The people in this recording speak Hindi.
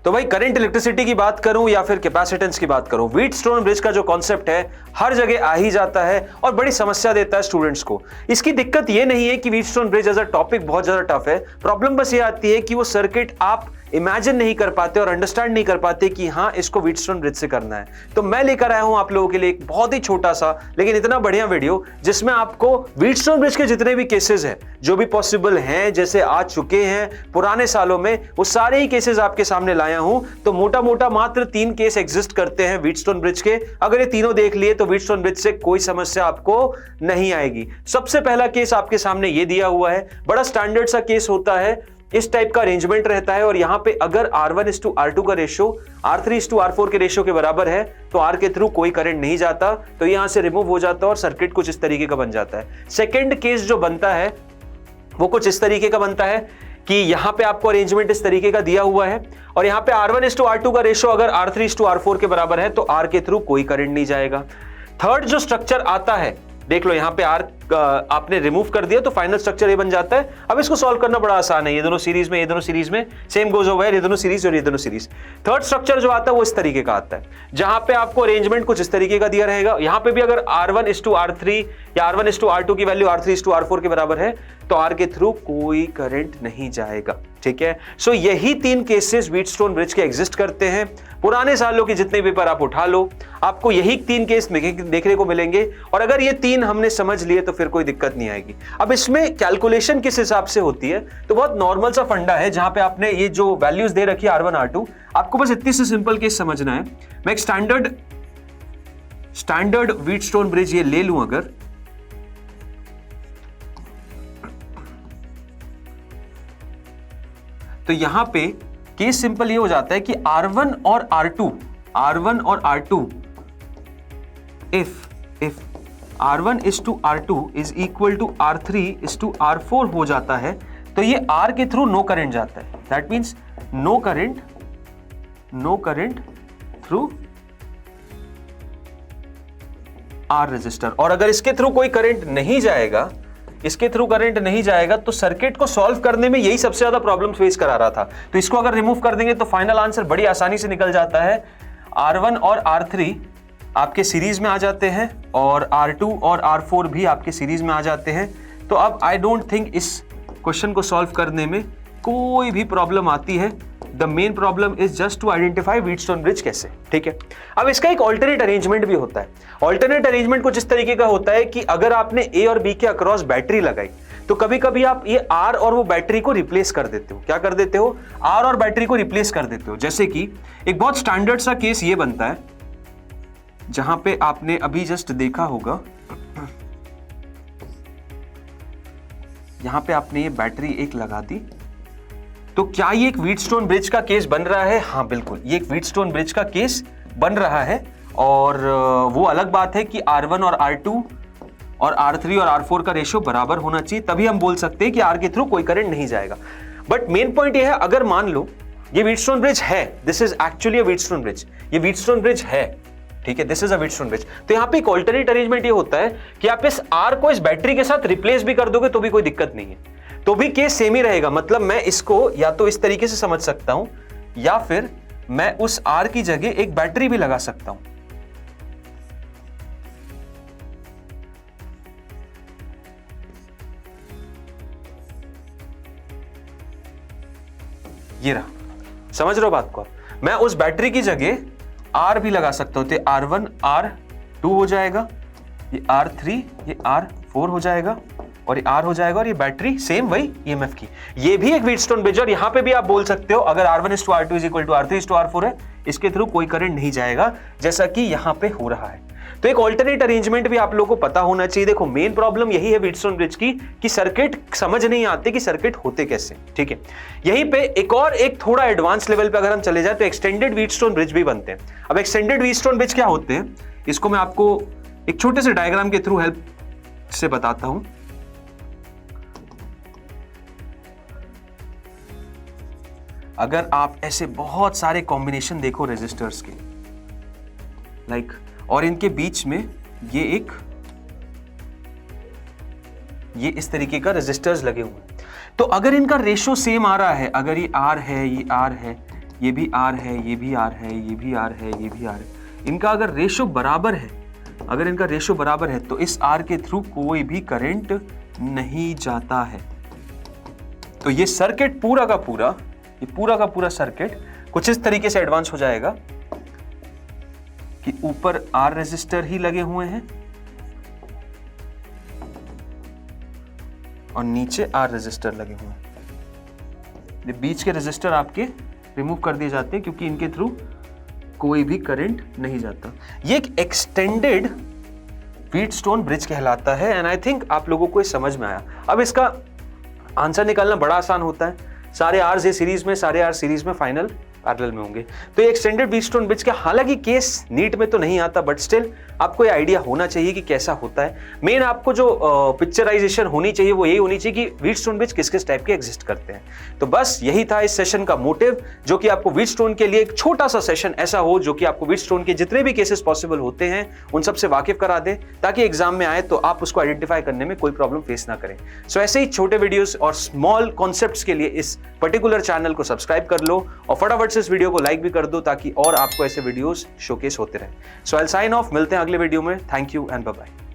तो भाई करंट इलेक्ट्रिसिटी की बात करूं या फिर कैपेसिटेंस की बात करूं, व्हीटस्टोन ब्रिज का जो कॉन्सेप्ट है हर जगह आ ही जाता है और बड़ी समस्या देता है स्टूडेंट्स को। इसकी दिक्कत यह नहीं है कि Wheatstone bridge as a topic बहुत ज्यादा टफ है, प्रॉब्लम बस ये आती है कि वो सर्किट आप इमेजिन नहीं कर पाते और अंडरस्टैंड नहीं कर पाते कि हाँ इसको व्हीटस्टोन ब्रिज से करना है। तो मैं लेकर आया हूं आप लोगों के लिए एक बहुत ही छोटा सा लेकिन इतना बढ़िया वीडियो जिसमें आपको व्हीटस्टोन ब्रिज के जितने भी केसेस हैं जो भी पॉसिबल हैं, जैसे आ चुके हैं पुराने सालों में, वो सारे ही केसेस आपके सामने लाया हूं। तो मोटा मोटा मात्र 3 केस एग्जिस्ट करते हैं व्हीटस्टोन ब्रिज के। अगर ये तीनों देख लिए तो व्हीटस्टोन ब्रिज से कोई समस्या आपको नहीं आएगी। सबसे पहला केस आपके सामने ये दिया हुआ है, बड़ा स्टैंडर्ड सा केस होता है, इस टाइप का अरेंजमेंट रहता है और यहां पे अगर R1:R2 का रेशियो R3:R4 के रेशियो के बराबर है तो R के थ्रू कोई करंट नहीं जाता, तो यहां से रिमूव हो जाता है और सर्किट कुछ इस तरीके का बन जाता है। सेकंड केस जो बनता है वो कुछ इस तरीके का बनता है कि यहां पे आपको अरेंजमेंट इस तरीके का दिया हुआ है और यहां पे R1:R2 का रेशियो अगर R3:R4 के बराबर है तो R के थ्रू कोई करंट नहीं जाएगा। थर्ड जो स्ट्रक्चर आता है, देख लो यहां पे R आपने रिमूव कर दिया तो फाइनल स्ट्रक्चर ये बन जाता है। अब इसको सॉल्व करना बड़ा आसान है, ये दोनों सीरीज में, ये दोनों सीरीज में, सेम गोज ओवर, ये दोनों सीरीज और ये दोनों सीरीज। थर्ड स्ट्रक्चर जो आता है वो इस तरीके का आता है जहां पे आपको अरेंजमेंट कुछ इस तरीके का दिया रहेगा। यहां पे भी अगर R1:R3 या R1:R2 की वैल्यू R3:R4 के बराबर है तो R के थ्रू कोई करंट नहीं जाएगा। ठीक है, सो यही 3 केसेस व्हीटस्टोन ब्रिज के एग्जिस्ट करते हैं। पुराने सालों के जितने पेपर आप उठा लो आपको यही 3 केस देखने को मिलेंगे और अगर ये 3 हमने समझ लिए तो फिर कोई दिक्कत नहीं आएगी। अब इसमें कैलकुलेशन किस हिसाब से होती है तो बहुत नॉर्मल सा फंडा है जहां पे आपने ये जो वैल्यूज दे रखी है R1:R2, आपको बस इतनी सी सिंपल केस समझना है। मैं एक स्टैंडर्ड व्हीटस्टोन ब्रिज ये ले लूं अगर, तो यहां पे केस सिंपल ये हो जाता है कि R1 और R2 if R1:R2 is equal to R3:R4 हो जाता है तो ये R के थ्रू नो करंट जाता है। That means no current through R resistor. और अगर इसके थ्रू कोई करंट नहीं जाएगा, तो सर्किट को सॉल्व करने में यही सबसे ज्यादा प्रॉब्लम फेस करा रहा था। तो इसको अगर रिमूव कर देंगे तो फाइनल आंसर बड़ी आसानी से निकल जाता है। R1 और R3 आपके सीरीज में आ जाते हैं और R2 और R4 भी आपके सीरीज में आ जाते हैं। तो अब आई डोंट थिंक इस क्वेश्चन को सॉल्व करने में कोई भी प्रॉब्लम आती है। The main problem is just to identify Wheatstone bridge कैसे। ठीक है, अब इसका एक ऑल्टरनेट अरेंजमेंट भी होता है। ऑल्टरनेट अरेंजमेंट कुछ इस तरीके का होता है कि अगर आपने ए और बी के अक्रॉस बैटरी लगाई तो कभी कभी आप ये आर और वो बैटरी को रिप्लेस कर देते हो। क्या कर देते हो? आर और बैटरी को रिप्लेस कर देते हो। जैसे कि एक बहुत स्टैंडर्ड सा केस ये बनता है जहां पे आपने अभी जस्ट देखा होगा, यहां पे आपने ये बैटरी एक लगा दी, तो क्या ये एक व्हीटस्टोन ब्रिज का केस बन रहा है? हाँ बिल्कुल, ये एक व्हीटस्टोन ब्रिज का केस बन रहा है। और वो अलग बात है कि R1 और R2 और R3 और R4 का रेशियो बराबर होना चाहिए, तभी हम बोल सकते हैं कि R के थ्रू कोई करंट नहीं जाएगा। बट मेन पॉइंट ये है, अगर मान लो ये व्हीटस्टोन ब्रिज है, this is actually a Wheatstone bridge, ये व्हीटस्टोन ब्रिज है, ठीक है, this is a Wheatstone bridge, तो यहां पे एक ऑल्टरनेट अरेंजमेंट ये होता है कि आप इस R को इस बैटरी के साथ रिप्लेस भी कर दोगे तो भी कोई दिक्कत नहीं है, तो भी केस सेम ही रहेगा। मतलब मैं इसको या तो इस तरीके से समझ सकता हूं या फिर मैं उस R की जगह एक बैटरी भी लगा सकता हूं। ये रहा, समझ रहे हो बात को? मैं उस बैटरी की जगह R भी लगा सकता हूं, तो R1 R2 हो जाएगा, ये R3 ये R4 हो जाएगा और ये R हो जाएगा और ये बैटरी सेम वही EMF की। ये भी एक व्हीटस्टोन ब्रिज, और यहां पे भी आप बोल सकते हो अगर R1:R2 is equal to R3:R4 है, इसके थ्रू कोई करंट नहीं जाएगा, जैसा कि यहां पे हो रहा है। तो एक ऑल्टरनेट अरेंजमेंट भी आप लोगों को पता होना चाहिए। देखो मेन प्रॉब्लम यही है व्हीटस्टोन ब्रिज की कि सर्किट समझ नहीं आते कि सर्किट होते कैसे। ठीक है, यहीं पे एक थोड़ा एडवांस लेवल पे अगर हम चले जाए तो एक्सटेंडेड व्हीटस्टोन ब्रिज भी बनते हैं। अब एक्सटेंडेड व्हीटस्टोन ब्रिज क्या होते हैं, इसको मैं आपको एक छोटे से डायग्राम के थ्रू हेल्प से बताता हूं। अगर आप ऐसे बहुत सारे कॉम्बिनेशन देखो रेजिस्टर्स के, लाइक, और इनके बीच में ये इस तरीके का रेजिस्टर्स लगे हुए हैं, तो अगर इनका रेशियो सेम आ रहा है, अगर ये R है, ये R है, ये भी आर है, ये भी आर है, ये भी आर है, ये भी आर है, इनका अगर रेशो बराबर है, अगर इनका रेशो बराबर है तो इस आर के थ्रू कोई भी करंट नहीं जाता है। तो ये सर्किट पूरा का पूरा, ये पूरा का पूरा सर्किट कुछ इस तरीके से एडवांस हो जाएगा कि ऊपर आर रेजिस्टर ही लगे हुए हैं और नीचे आर रेजिस्टर लगे हुए हैं। ये बीच के रेजिस्टर आपके रिमूव कर दिए जाते हैं क्योंकि इनके थ्रू कोई भी करंट नहीं जाता। ये एक एक्सटेंडेड व्हीटस्टोन ब्रिज कहलाता है एंड आई थिंक आप लोगों को ये समझ में आया। अब इसका आंसर निकालना बड़ा आसान होता है, सारे आर सीरीज में, सारे आर सीरीज में फाइनल पैरेलल में होंगे। तो ये एक्सटेंडेड व्हीटस्टोन ब्रिज का हालांकि केस नीट में तो नहीं आता, बट स्टिल आपको ये आइडिया होना चाहिए कि कैसा होता है। मेन आपको जो पिक्चराइजेशन होनी चाहिए वो यही होनी चाहिए कि व्हीटस्टोन ब्रिज किस किस टाइप के एग्जिस्ट करते हैं। तो बस यही था इस सेशन का मोटिव, जो कि आपको व्हीटस्टोन के लिए एक छोटा सा सेशन ऐसा हो जो कि आपको व्हीटस्टोन के जितने भी केसेस पॉसिबल होते हैं उन सबसे वाकिफ करा दे, ताकि एग्जाम में आए तो आप उसको आइडेंटिफाई करने में कोई प्रॉब्लम फेस ना करें। सो ऐसे ही छोटे वीडियोस और स्मॉल कॉन्सेप्ट्स के लिए इस पर्टिकुलर चैनल को सब्सक्राइब कर लो और फटाफट से इस वीडियो को लाइक भी कर दो ताकि और आपको ऐसे वीडियोस शोकेस होते रहे। So I will sign off, मिलते हैं अगले वीडियो में। Thank you and bye bye.